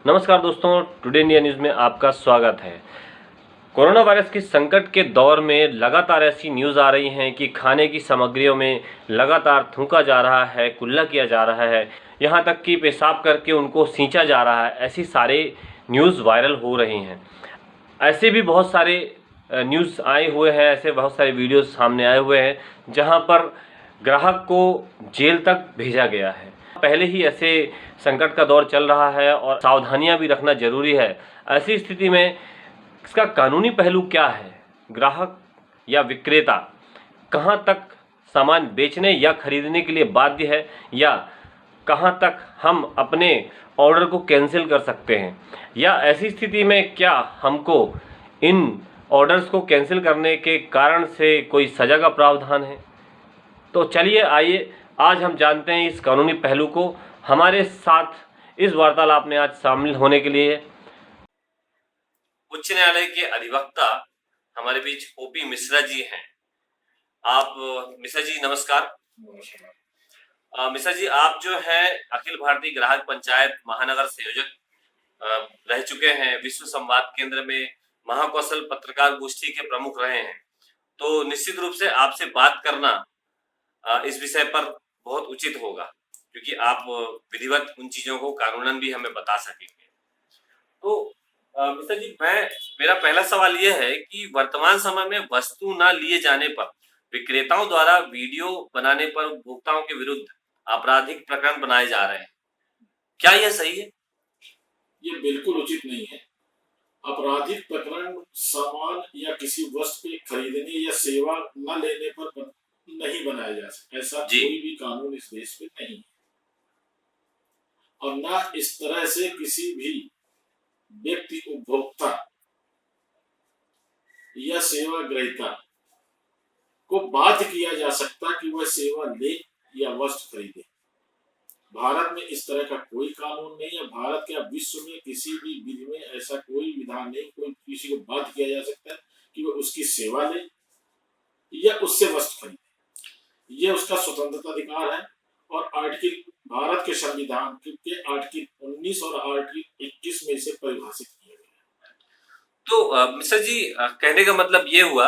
नमस्कार दोस्तों, today India news में आपका स्वागत है। कोरोना वायरस की संकट के दौर में लगातार ऐसी न्यूज़ आ रही हैं कि खाने की सामग्रियों में लगातार थूका जा रहा है, कुल्ला किया जा रहा है, यहाँ तक कि पेशाब करके उनको सींचा जा रहा है। ऐसी सारे न्यूज़ वायरल हो रही हैं। ऐसे भी बहुत सारे न्यूज़ आए हुए हैं, ऐसे बहुत सारे वीडियोस सामने आए हुए हैं जहां पर ग्राहक को जेल तक भेजा गया है। पहले ही ऐसे संकट का दौर चल रहा है और सावधानियां भी रखना जरूरी है। ऐसी स्थिति में इसका कानूनी पहलू क्या है? ग्राहक या विक्रेता कहां तक सामान बेचने या खरीदने के लिए बाध्य है, या कहां तक हम अपने ऑर्डर को कैंसिल कर सकते हैं, या ऐसी स्थिति में क्या हमको इन ऑर्डर्स को कैंसिल करने के कारण से कोई सज़ा का प्रावधान है? तो चलिए आइए आज हम जानते हैं इस कानूनी पहलू को। हमारे साथ इस वार्तालाप में आज शामिल होने के लिए उच्च न्यायालय के अधिवक्ता हमारे बीच ओपी मिश्रा जी हैं। आप मिश्रा जी नमस्कार। मिश्रा जी, आप जो है अखिल भारतीय ग्राहक पंचायत महानगर संयोजक रह चुके हैं, विश्व संवाद केंद्र में महाकौशल पत्रकार गोष्ठी के प्रमुख रहे हैं, तो निश्चित रूप से आपसे बात करना इस विषय पर बहुत उचित होगा, क्योंकि आप विधिवत उन चीजों को कानूनन भी हमें बता सकेंगे। तो मिश्रा जी, मेरा पहला सवाल यह है कि वर्तमान समय में वस्तु न लिए जाने पर विक्रेताओं द्वारा वीडियो बनाने पर उपभोक्ताओं के विरुद्ध आपराधिक प्रकरण बनाए जा रहे हैं, क्या यह सही है? ये बिल्कुल उचित नहीं है। आपराधिक प्रकरण सामान या किसी वस्तु के खरीदने या सेवा न लेने पर नहीं बनाया जा सकता। ऐसा कोई भी कानून इस देश में नहीं है, और न इस तरह से किसी भी व्यक्ति, उपभोक्ता या सेवा ग्रहीता को बाध्य किया जा सकता कि वह सेवा ले या वस्तु खरीदे। भारत में इस तरह का कोई कानून नहीं है। भारत के विश्व में किसी भी विधि में ऐसा कोई विधान नहीं, कोई किसी को बाध्य किया जा सकता है कि वह उसकी सेवा ले या उससे वस्तु खरीदे। यह उसका स्वतंत्रता अधिकार है, और आर्टिकल भारत के संविधान के आर्टिकल 19 और आर्टिकल 21 में इसे परिभाषित किया गया है। तो मिश्रा जी, कहने का मतलब ये हुआ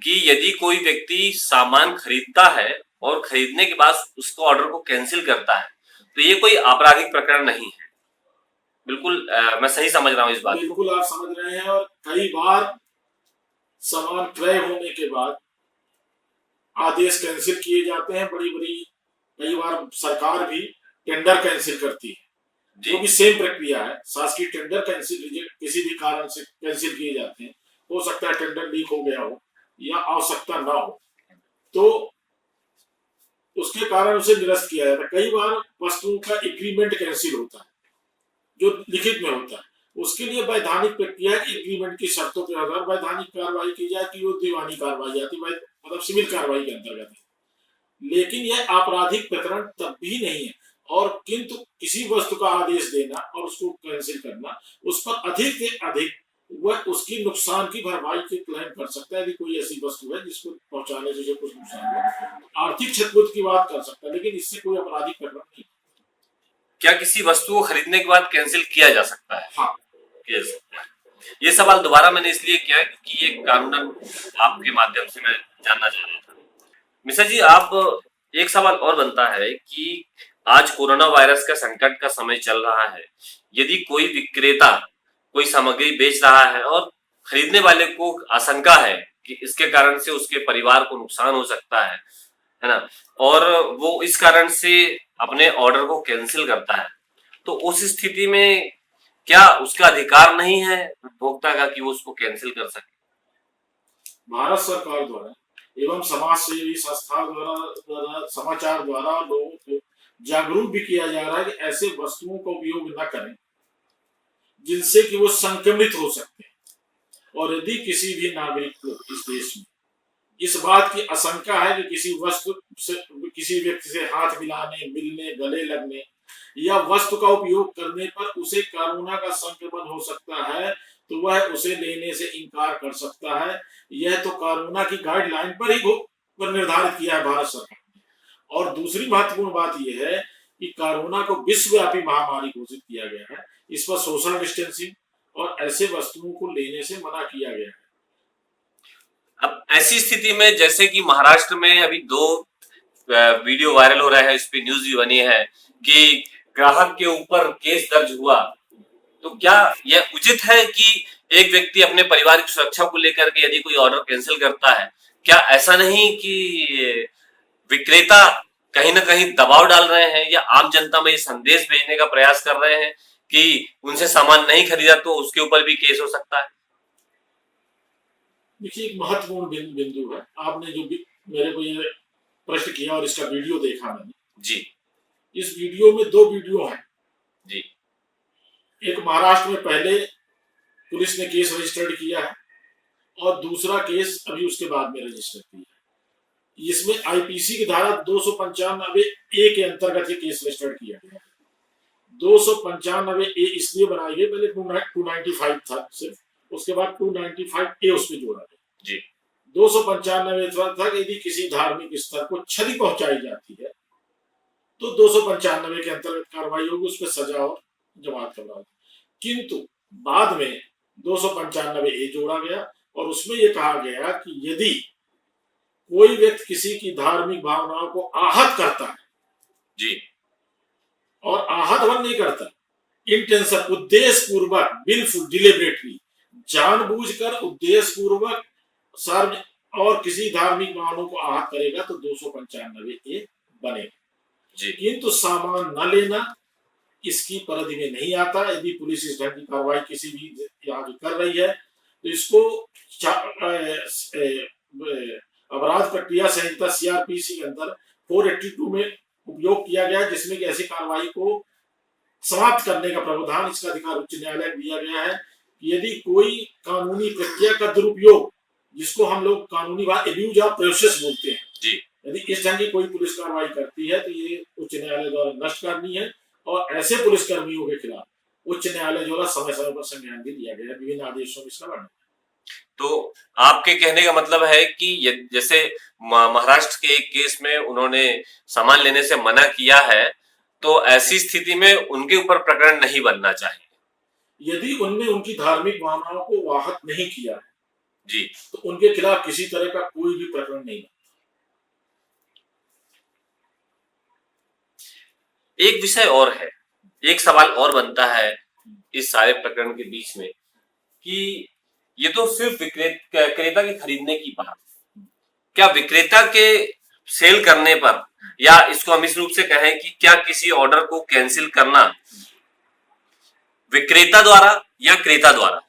कि यदि कोई व्यक्ति सामान खरीदता है और खरीदने के बाद उसको ऑर्डर को कैंसिल करता है, तो ये कोई आपराधिक प्रकरण नहीं है। बिल्कुल मैं सही समझ रहा हूँ इस बात को? बिल्कुल आप समझ रहे हैं। और कई बार सामान क्रय होने के बाद आदेश कैंसिल किए जाते हैं। कई बार सरकार भी टेंडर कैंसिल करती है, जो भी सेम प्रक्रिया है। शासकीय टेंडर कैंसिल किसी भी कारण से कैंसिल किए जाते हैं। हो सकता है टेंडर लीक हो गया हो या आवश्यकता ना हो, तो उसके कारण उसे निरस्त किया जाता है। कई बार वस्तुओं का एग्रीमेंट कैंसिल होता है, जो लिखित में होता है। उसके लिए वैधानिक प्रक्रिया, एग्रीमेंट की शर्तों के आधार वैधानिक कार्रवाई की जाए कि वो दीवानी कार्रवाई आती है, मतलब सिविल कार्रवाई के अंतर्गत है। लेकिन यह आपराधिक प्रकरण तब भी नहीं है। और किंतु किसी वस्तु का आदेश देना और उसको कैंसिल करना, उस पर अधिक से अधिक वह उसकी नुकसान की भरपाई के क्लेम कर सकता है। यदि कोई ऐसी वस्तु है जिसको पहुंचाने से कुछ नुकसान हुआ, आर्थिक क्षतिपूर्ति की बात कर सकता है, लेकिन इससे कोई आपराधिक प्रकरण नहीं। क्या किसी वस्तु को खरीदने के बाद कैंसिल किया जा सकता है? हाँ, ये सवाल दोबारा मैंने इसलिए किया है क्योंकि ये कानूनन आपके माध्यम से मैं जानना चाह रहा था। मिश्रा जी, आप एक सवाल और बनता है कि आज कोरोना वायरस का संकट का समय चल रहा है। यदि कोई विक्रेता कोई सामग्री बेच रहा है और खरीदने वाले को आशंका है कि इसके कारण से उसके परिवार को नुकसान हो सकता है ना, और वो इस कारण से अपने ऑर्डर को कैंसिल करता है, तो उस स्थिति में क्या उसका अधिकार नहीं है उपभोक्ता का कि वो उसको कैंसिल कर सके? भारत सरकार द्वारा एवं समाज सेवी संस्था द्वारा समाचार द्वारा लोगों को जागरूक भी किया जा रहा है कि ऐसे वस्तुओं का उपयोग न करें जिनसे कि वो संक्रमित हो सकते हैं। और यदि किसी भी नागरिक को इस देश में इस बात की आशंका है कि किसी वस्तु से, किसी व्यक्ति से हाथ मिलाने, मिलने, गले लगने या वस्तु का उपयोग करने पर उसे कोरोना का संक्रमण हो सकता है, तो वह उसे लेने से इनकार कर सकता है। यह तो कोरोना की गाइडलाइन पर ही निर्धारित किया है भारत सरकार ने। और दूसरी महत्वपूर्ण बात यह है कि कोरोना को विश्वव्यापी महामारी घोषित किया गया है। इस पर सोशल डिस्टेंसिंग और ऐसे वस्तुओं को लेने से मना किया गया है। अब ऐसी स्थिति में जैसे कि महाराष्ट्र में अभी 2 वीडियो वायरल हो रहा है, इस पे न्यूज भी बनी है कि ग्राहक के ऊपर केस दर्ज हुआ, तो क्या यह उचित है कि एक व्यक्ति अपने परिवार की सुरक्षा को लेकर के यदि कोई ऑर्डर कैंसिल करता है, क्या ऐसा नहीं कि विक्रेता कहीं ना कहीं दबाव डाल रहे हैं या आम जनता में ये संदेश भेजने का प्रयास कर रहे हैं कि उनसे सामान नहीं खरीदा तो उसके ऊपर भी केस हो सकता है? देखिए, एक महत्वपूर्ण बिंदु है। आपने जो भी मेरे को ये प्रश्न किया और इसका वीडियो देखा मैंने जी। इस वीडियो में 2 वीडियो हैं जी। एक महाराष्ट्र में पहले पुलिस ने केस रजिस्टर्ड किया है और दूसरा केस अभी उसके बाद में रजिस्टर किया है। इसमें आईपीसी की धारा 295A के अंतर्गत ये केस रजिस्टर्ड किया गया है। 295A इसलिए बनाई गई, पहले 295 था सिर्फ, उसके बाद 295A उसमें जोड़ा गया जी। 295 था कि यदि किसी धार्मिक स्थल को क्षति पहुंचाई जाती है तो 295 के अंतर्गत कार्रवाई होगी, उस पर सजा और जमानत का प्रावधान। किंतु बाद में 295A जोड़ा गया और उसमें यह कहा गया कि यदि कोई व्यक्ति किसी की धार्मिक भावनाओं को आहत करता है जी, और आहत नहीं करता, इंटेंशन, उद्देश्य पूर्वक, विलफुल, डिलिबरेटली, जानबूझकर उद्देश्य पूर्वक और किसी धार्मिक भावनाओं को आहत करेगा तो 295A बनेगा जी। किंतु सामान न लेना इसकी परिधि में नहीं आता। यदि पुलिस इस ढंग की कार्रवाई किसी भी आगे कर रही है तो इसको अपराध प्रक्रिया संहिता CRPC के अंदर 482 में उपयोग किया गया है, जिसमें कि ऐसी कार्रवाई को समाप्त करने का प्रावधान, इसका अधिकार उच्च न्यायालय को दिया गया है कि यदि कोई कानूनी प्रक्रिया का दुरुपयोग, जिसको हम लोग कानूनी बात एब्यूज ऑफ प्रोसेस बोलते हैं जी, यदि इस ढंग की कोई पुलिस कार्रवाई करती है तो ये उच्च न्यायालय द्वारा नष्ट करनी है और ऐसे पुलिस कर्मियों के खिलाफ उच्च न्यायालय द्वारा समय समय पर संज्ञान भी दिया गया है, विभिन्न आदेशों में इसका वर्णन। तो आपके कहने का मतलब है कि जैसे महाराष्ट्र के एक केस में उन्होंने सामान लेने से मना किया है, तो ऐसी स्थिति में उनके ऊपर प्रकरण नहीं बनना चाहिए। यदि उनने उनकी धार्मिक भावनाओं को आहत नहीं किया है जी, तो उनके खिलाफ किसी तरह का कोई भी प्रकरण नहीं बनता। एक विषय और है, एक सवाल और बनता है इस सारे प्रकरण के बीच में कि ये तो सिर्फ क्रेता के खरीदने की बात, क्या विक्रेता के सेल करने पर, या इसको हम इस रूप से कहें कि क्या किसी ऑर्डर को कैंसिल करना विक्रेता द्वारा या क्रेता द्वारा,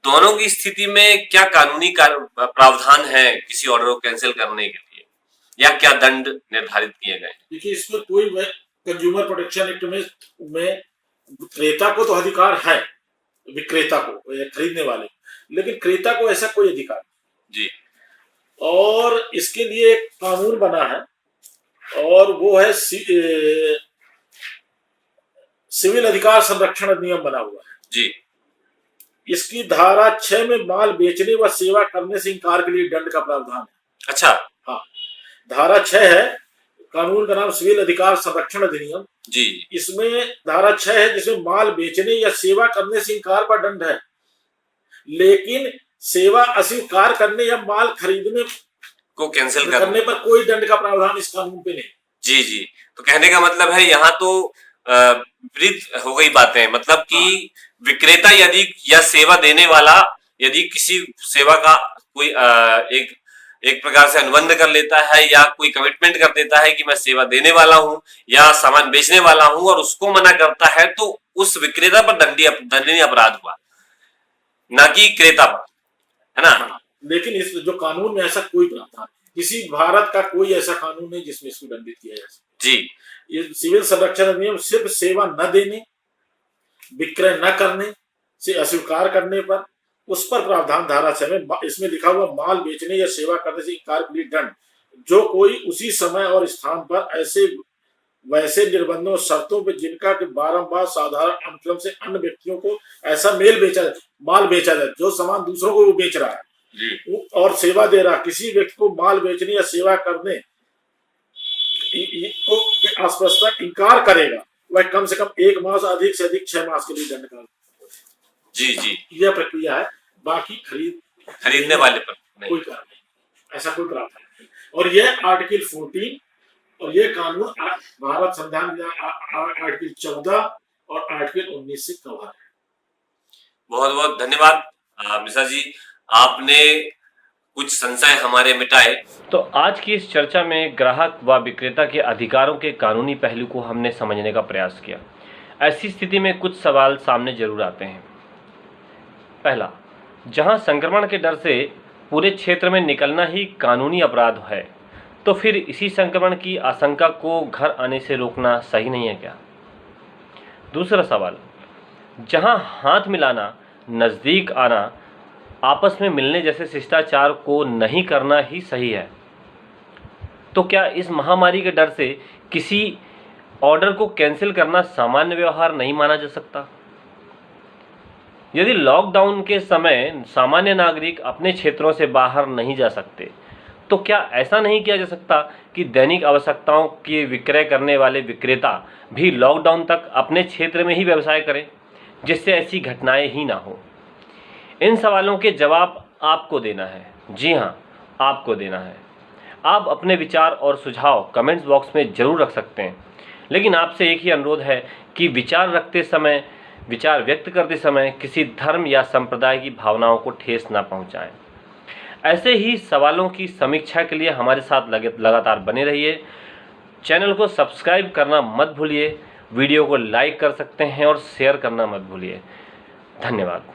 दोनों की स्थिति में क्या कानूनी प्रावधान है किसी ऑर्डर को कैंसिल करने के लिए, या क्या दंड निर्धारित किए गए? देखिए, इस पर कोई कंज्यूमर प्रोटेक्शन एक्ट में क्रेता को तो अधिकार है, विक्रेता को, खरीदने वाले, लेकिन क्रेता को ऐसा कोई अधिकार नहीं जी। और इसके लिए एक कानून बना है और वो है सिविल अधिकार संरक्षण अधिनियम बना हुआ है जी। इसकी धारा 6 में माल बेचने व सेवा करने से इंकार के लिए दंड का प्रावधान है। अच्छा, हाँ, धारा 6 है, कानून का नाम सिविल अधिकार संरक्षण अधिनियम जी। इसमें धारा 6 है जिसमें माल बेचने या सेवा करने से इंकार पर दंड है, लेकिन सेवा अस्वीकार करने या माल खरीदने को कैंसिल करने पर कोई दंड का प्रावधान इस कानून पे नहीं। जी जी। तो कहने का मतलब है यहाँ तो विपरीत हो गई बातें, मतलब कि विक्रेता यदि या सेवा देने वाला यदि किसी सेवा का कोई एक प्रकार से अनुबंध कर लेता है या कोई कमिटमेंट कर देता है कि मैं सेवा देने वाला हूं या सामान बेचने वाला हूं और उसको मना करता है, तो उस विक्रेता पर दंडनीय अपराध हुआ, ना कि क्रेता पर, है ना? लेकिन इस जो कानून में ऐसा कोई प्रावधान, किसी भारत का कोई ऐसा कानून नहीं जिसमें इसको दंडित किया जा सके। जी, ये सिविल संरक्षण अधिनियम सिर्फ सेवा न देने, विक्रय न करने से अस्वीकार करने पर, उस पर प्रावधान धारा 6 में इसमें लिखा हुआ माल बेचने या सेवा करने से इंकार के लिए दंड, जो कोई उसी समय और स्थान पर ऐसे वैसे निर्बंधों और शर्तों पर जिनका कि बारंबार साधारण अनुक्रम से अन्य व्यक्तियों को ऐसा माल बेचा जाए, जो सामान दूसरों को वो बेच रहा है और सेवा दे रहा, किसी व्यक्ति को माल बेचने या सेवा करने को अस्पष्टता इनकार करेगा वह कम से कम 1 मास, अधिक से अधिक 6 मास के लिए दंड का जी जी यह प्रक्रिया है। बाकी खरीदने वाले पर नहीं। कोई कारण नहीं, ऐसा कोई प्रावधान नहीं। और यह आर्टिकल 14 और यह कानून भारत संविधान आर्टिकल 14 और आर्टिकल 19 से कवर है। बहुत बहुत धन्यवाद मिश्रा जी, आपने कुछ संशय हमारे मिटाए। तो आज की इस चर्चा में ग्राहक व विक्रेता के अधिकारों के कानूनी पहलू को हमने समझने का प्रयास किया। ऐसी स्थिति में कुछ सवाल सामने जरूर आते हैं। पहला, जहां संक्रमण के डर से पूरे क्षेत्र में निकलना ही कानूनी अपराध है, तो फिर इसी संक्रमण की आशंका को घर आने से रोकना सही नहीं है क्या? दूसरा सवाल, जहां हाथ मिलाना, नज़दीक आना, आपस में मिलने जैसे शिष्टाचार को नहीं करना ही सही है, तो क्या इस महामारी के डर से किसी ऑर्डर को कैंसिल करना सामान्य व्यवहार नहीं माना जा सकता? यदि लॉकडाउन के समय सामान्य नागरिक अपने क्षेत्रों से बाहर नहीं जा सकते, तो क्या ऐसा नहीं किया जा सकता कि दैनिक आवश्यकताओं के विक्रय करने वाले विक्रेता भी लॉकडाउन तक अपने क्षेत्र में ही व्यवसाय करें, जिससे ऐसी घटनाएं ही ना हो? इन सवालों के जवाब आपको देना है। जी हाँ, आपको देना है। आप अपने विचार और सुझाव कमेंट्स बॉक्स में ज़रूर रख सकते हैं, लेकिन आपसे एक ही अनुरोध है कि विचार व्यक्त करते समय किसी धर्म या संप्रदाय की भावनाओं को ठेस ना पहुंचाएं। ऐसे ही सवालों की समीक्षा के लिए हमारे साथ लगातार बने रहिए। चैनल को सब्सक्राइब करना मत भूलिए, वीडियो को लाइक कर सकते हैं और शेयर करना मत भूलिए। धन्यवाद।